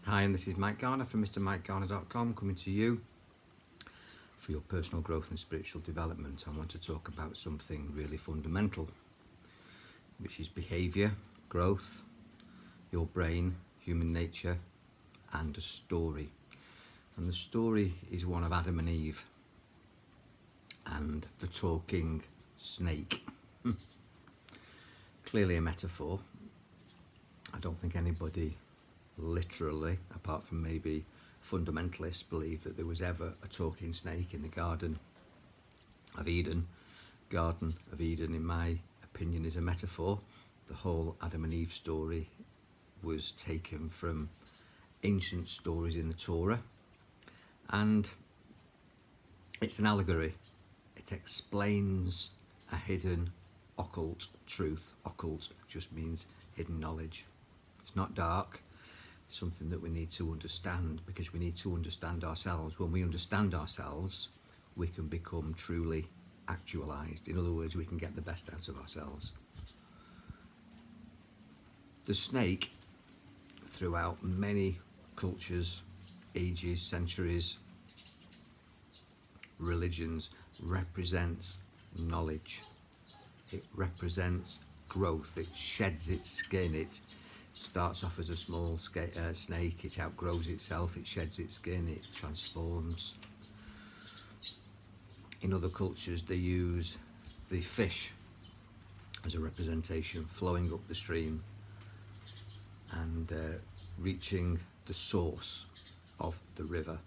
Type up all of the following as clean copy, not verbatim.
Hi, and this is Mike Garner from MrMikeGarner.com coming to you for your personal growth and spiritual development. I want to talk about something really fundamental, which is behaviour, growth, your brain, human nature, and a story. And the story is one of Adam and Eve and the talking snake. Clearly a metaphor. I don't think anybody literally, apart from maybe fundamentalists, believe that there was ever a talking snake in the Garden of Eden. Garden of Eden, in my opinion, is a metaphor. The whole Adam and Eve story was taken from ancient stories in the Torah, and it's an allegory. It explains a hidden occult truth. Occult just means hidden knowledge. It's not dark. Something that we need to understand, because we need to understand ourselves. When we understand ourselves, we can become truly actualized. In other words, we can get the best out of ourselves. The snake, throughout many cultures, ages, centuries, religions, represents knowledge. It represents growth. It sheds its skin. It starts off as a small snake, it outgrows itself, it sheds its skin, it transforms. In other cultures, they use the fish as a representation, flowing up the stream and reaching the source of the river.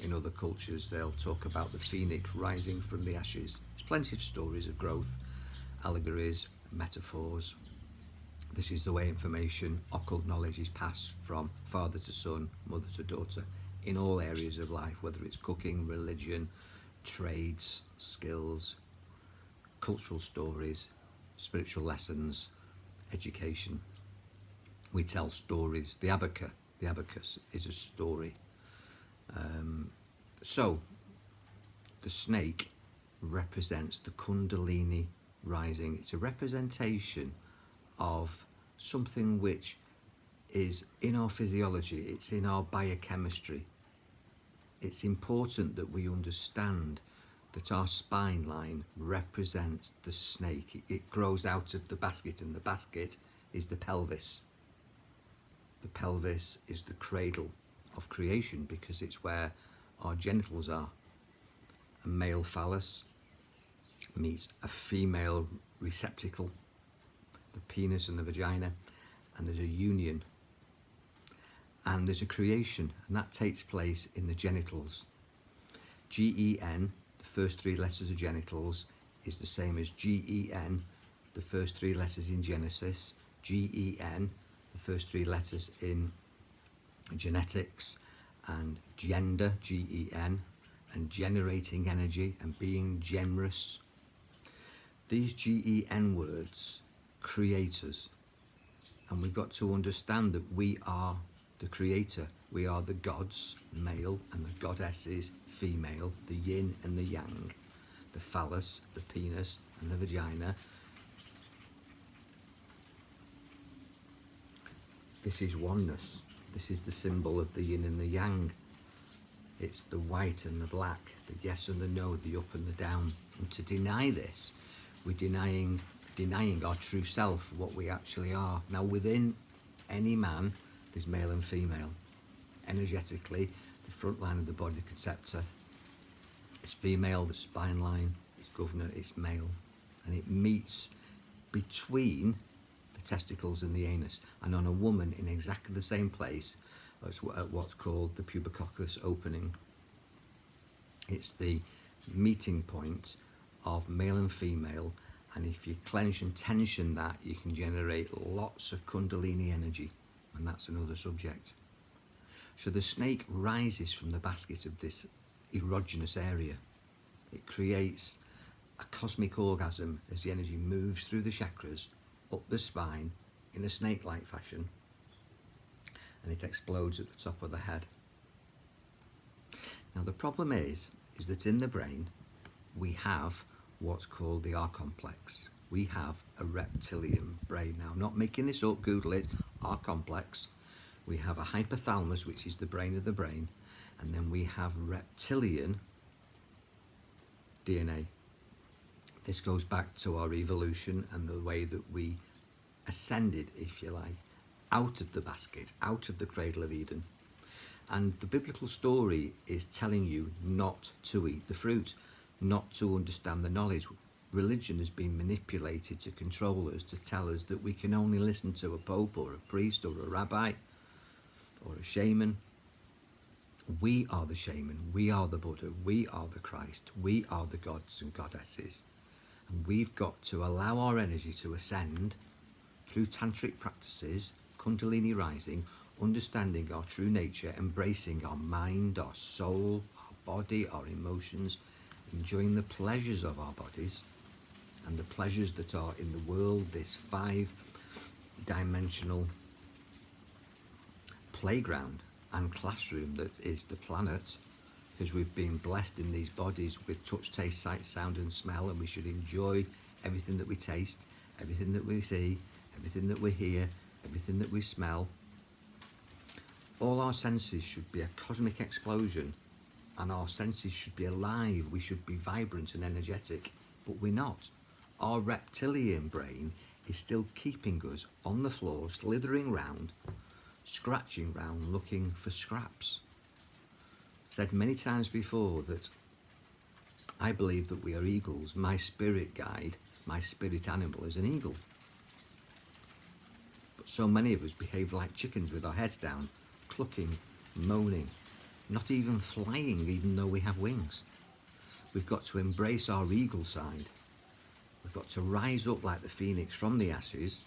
In other cultures, they'll talk about the phoenix rising from the ashes. There's plenty of stories of growth, allegories, metaphors. This is the way information, occult knowledge, is passed from father to son, mother to daughter, in all areas of life, whether it's cooking, religion, trades, skills, cultural stories, spiritual lessons, education. We tell stories. The abacus is a story. So, the snake represents the Kundalini rising. It's a representation of something which is in our physiology, it's in our biochemistry. It's important that we understand that our spine line represents the snake. It grows out of the basket, and the basket is the pelvis. The pelvis is the cradle of creation, because it's where our genitals are. A male phallus meets a female receptacle, the penis and the vagina, and there's a union, and there's a creation, and that takes place in the genitals. Gen, the first three letters of genitals, is the same as Gen, the first three letters in Genesis, Gen, the first three letters in genetics, and gender, Gen, and generating energy and being generous. These Gen words creators, and we've got to understand that we are the creator. We are the gods, male, and the goddesses, female, the yin and the yang, the phallus, the penis, and the vagina. This is oneness. This is the symbol of the yin and the yang. It's the white and the black, the yes and the no, the up and the down. And to deny this, we're denying our true self, what we actually are. Now, within any man, there's male and female. Energetically, the front line of the body, the conceptor, is female, the spine line is governor, it's male. And it meets between the testicles and the anus. And on a woman, in exactly the same place, as what's called the pubicoccus opening. It's the meeting point of male and female. And if you clench and tension that, you can generate lots of Kundalini energy, and that's another subject. So the snake rises from the basket of this erogenous area. It creates a cosmic orgasm as the energy moves through the chakras, up the spine, in a snake-like fashion, and it explodes at the top of the head. Now the problem is that in the brain, we have what's called the R complex. We have a reptilian brain. Now, I'm not making this up, Google it, R complex. We have a hypothalamus, which is the brain of the brain, and then we have reptilian DNA. This goes back to our evolution and the way that we ascended, if you like, out of the basket, out of the cradle of Eden. And the biblical story is telling you not to eat the fruit, not to understand the knowledge. Religion has been manipulated to control us, to tell us that we can only listen to a pope or a priest or a rabbi or a shaman. We are the shaman, we are the Buddha, we are the Christ, we are the gods and goddesses. And we've got to allow our energy to ascend through tantric practices, kundalini rising, understanding our true nature, embracing our mind, our soul, our body, our emotions, enjoying the pleasures of our bodies and the pleasures that are in the world, this 5-dimensional playground and classroom that is the planet, because we've been blessed in these bodies with touch, taste, sight, sound and smell, and we should enjoy everything that we taste, everything that we see, everything that we hear, everything that we smell. All our senses should be a cosmic explosion, and our senses should be alive. We should be vibrant and energetic, but we're not. Our reptilian brain is still keeping us on the floor, slithering round, scratching round, looking for scraps. I've said many times before that I believe that we are eagles. My spirit guide, my spirit animal is an eagle. But so many of us behave like chickens with our heads down, clucking, moaning, not even flying even though we have wings. We've got to embrace our eagle side. We've got to rise up like the phoenix from the ashes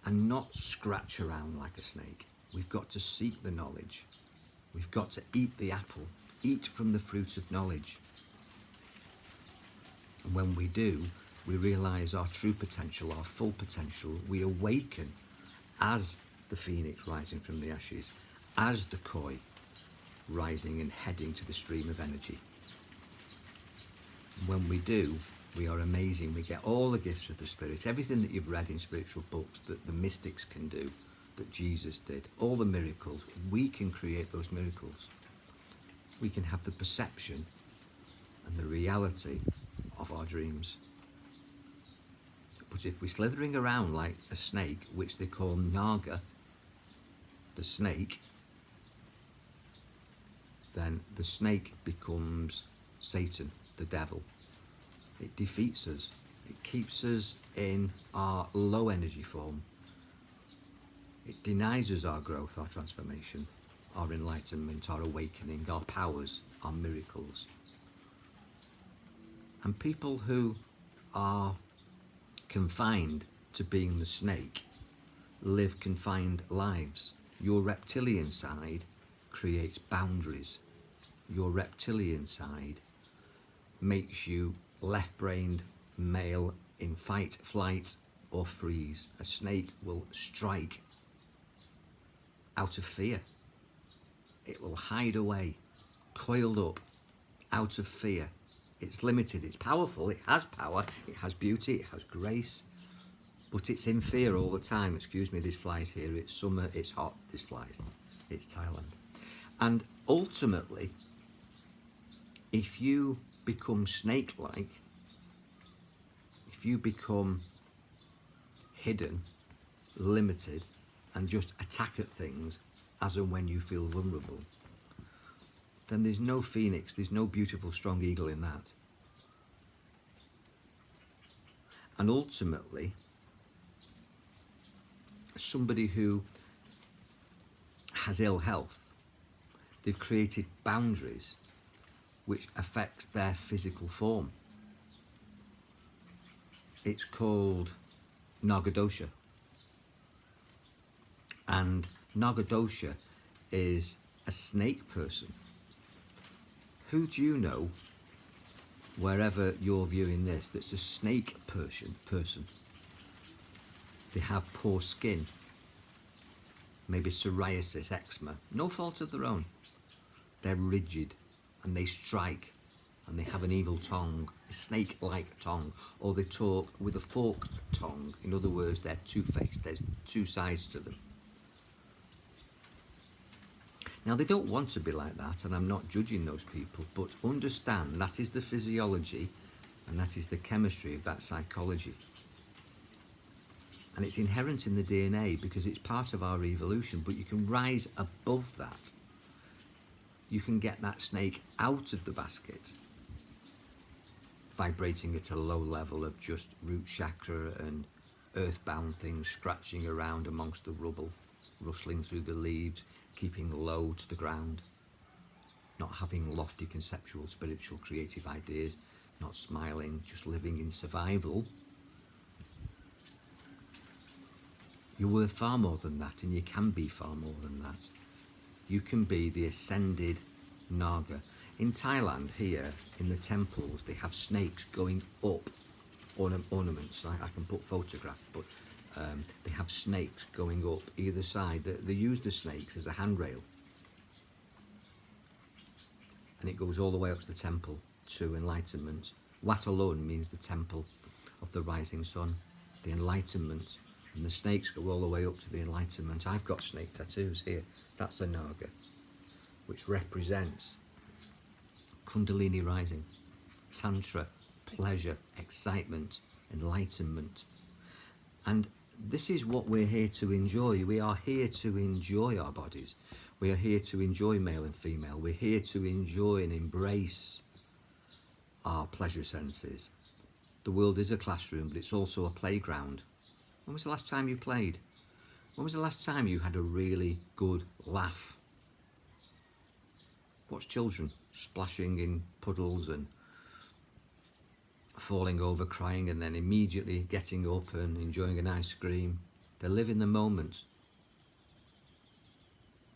and not scratch around like a snake. We've got to seek the knowledge. We've got to eat the apple, eat from the fruit of knowledge. And when we do, we realise our true potential, our full potential. We awaken as the phoenix rising from the ashes, as the koi rising and heading to the stream of energy. When we do, we are amazing. We get all the gifts of the Spirit, everything that you've read in spiritual books that the mystics can do, that Jesus did, all the miracles. We can create those miracles. We can have the perception and the reality of our dreams. But if we're slithering around like a snake, which they call Naga, the snake, then the snake becomes Satan, the devil. It defeats us. It keeps us in our low energy form. It denies us our growth, our transformation, our enlightenment, our awakening, our powers, our miracles. And people who are confined to being the snake live confined lives. Your reptilian side creates boundaries. Your reptilian side makes you left-brained male in fight, flight or freeze. A snake will strike out of fear. It will hide away, coiled up, out of fear. It's limited, it's powerful, it has power, it has beauty, it has grace, but it's in fear all the time. Excuse me, this flies here, it's summer, it's hot, this flies, it's Thailand. And ultimately, if you become snake-like, if you become hidden, limited, and just attack at things as and when you feel vulnerable, then there's no phoenix, there's no beautiful strong eagle in that. And ultimately, somebody who has ill health, they've created boundaries which affects their physical form. It's called Nagadosha. And Nagadosha is a snake person. Who do you know, wherever you're viewing this, that's a snake person? They have poor skin, maybe psoriasis, eczema, no fault of their own. They're rigid and they strike and they have an evil tongue, a snake-like tongue, or they talk with a forked tongue. In other words, they're two-faced, there's two sides to them. Now, they don't want to be like that, and I'm not judging those people, but understand that is the physiology and that is the chemistry of that psychology. And it's inherent in the DNA because it's part of our evolution, but you can rise above that. You can get that snake out of the basket, vibrating at a low level of just root chakra and earthbound things scratching around amongst the rubble, rustling through the leaves, keeping low to the ground, not having lofty conceptual, spiritual, creative ideas, not smiling, just living in survival. You're worth far more than that, and you can be far more than that. You can be the ascended Naga. In Thailand, here, in the temples, they have snakes going up, ornaments. I can put photographs, but they have snakes going up either side. They use the snakes as a handrail. And it goes all the way up to the temple to enlightenment. Wat alone means the temple of the rising sun, the enlightenment. And the snakes go all the way up to the enlightenment. I've got snake tattoos here. That's a Naga, which represents Kundalini rising, Tantra, pleasure, excitement, enlightenment. And this is what we're here to enjoy. We are here to enjoy our bodies. We are here to enjoy male and female. We're here to enjoy and embrace our pleasure senses. The world is a classroom, but it's also a playground. When was the last time you played? When was the last time you had a really good laugh? Watch children splashing in puddles and falling over, crying, and then immediately getting up and enjoying an ice cream. They live in the moment.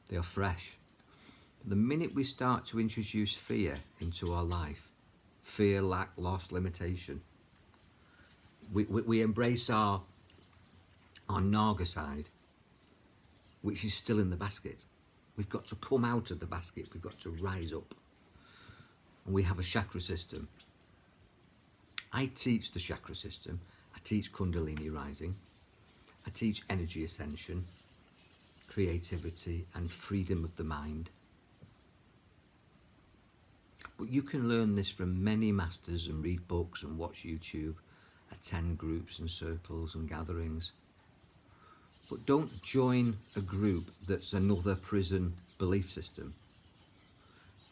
They are fresh. The minute we start to introduce fear into our life, fear, lack, loss, limitation, we embrace our Naga side, which is still in the basket. We've got to come out of the basket. We've got to rise up. And we have a chakra system. I teach the chakra system. I teach Kundalini rising. I teach energy ascension, creativity, and freedom of the mind. But you can learn this from many masters and read books and watch YouTube, attend groups and circles and gatherings. But don't join a group that's another prison belief system.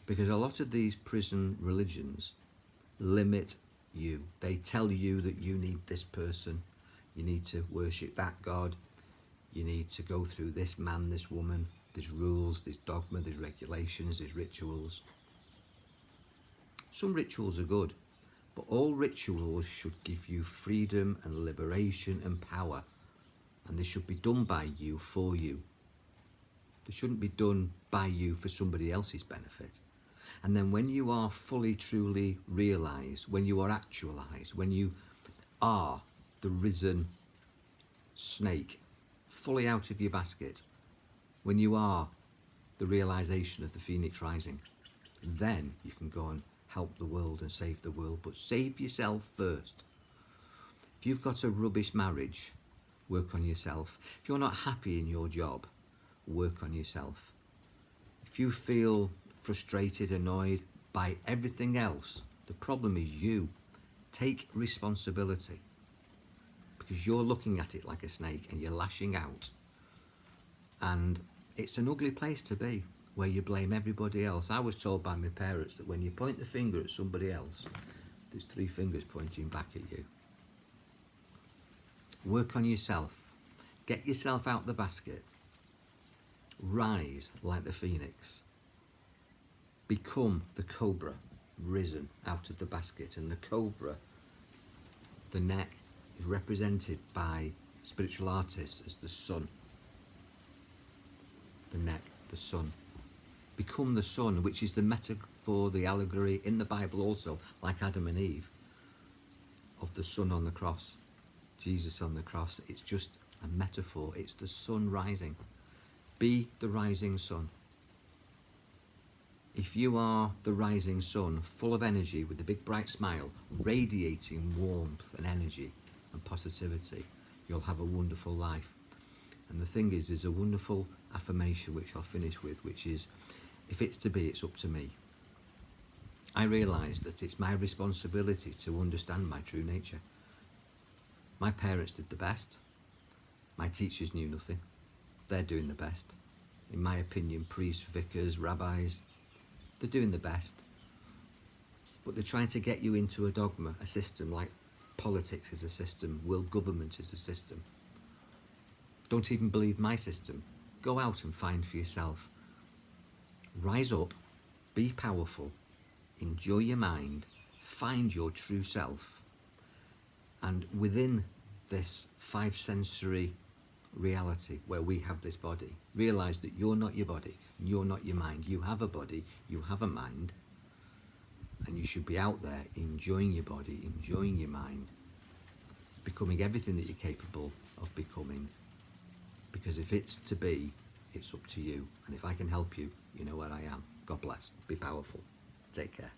Because a lot of these prison religions limit you. They tell you that you need this person, you need to worship that God, you need to go through this man, this woman, there's rules, there's dogma, there's regulations, there's rituals. Some rituals are good, but all rituals should give you freedom and liberation and power. And they should be done by you, for you. They shouldn't be done by you for somebody else's benefit. And then when you are fully, truly realised, when you are actualised, when you are the risen snake, fully out of your basket, when you are the realisation of the phoenix rising, then you can go and help the world and save the world. But save yourself first. If you've got a rubbish marriage, work on yourself. If you're not happy in your job, work on yourself. If you feel frustrated, annoyed by everything else, the problem is you. Take responsibility. Because you're looking at it like a snake and you're lashing out. And it's an ugly place to be, where you blame everybody else. I was told by my parents that when you point the finger at somebody else, there's 3 fingers pointing back at you. Work on yourself. Get yourself out the basket. Rise like the phoenix. Become the cobra risen out of the basket. And the cobra, the neck, is represented by spiritual artists as the sun. The neck, the sun. Become the sun, which is the metaphor, the allegory in the Bible also, like Adam and Eve, of the sun on the cross. Jesus on the cross. It's just a metaphor. It's the sun rising. Be the rising sun. If you are the rising sun, full of energy, with a big bright smile, radiating warmth and energy and positivity, you'll have a wonderful life. And the thing is, there's a wonderful affirmation which I'll finish with, which is, if it's to be, it's up to me. I realise that it's my responsibility to understand my true nature. My parents did the best. My teachers knew nothing. They're doing the best. In my opinion, priests, vicars, rabbis, they're doing the best. But they're trying to get you into a dogma, a system like politics is a system, world government is a system. Don't even believe my system. Go out and find for yourself. Rise up, be powerful, enjoy your mind, find your true self, and within this 5 sensory reality where we have this body, realise that you're not your body, you're not your mind. You have a body, you have a mind, and you should be out there enjoying your body, enjoying your mind, becoming everything that you're capable of becoming. Because if it's to be, it's up to you. And if I can help you, you know where I am. God bless. Be powerful. Take care.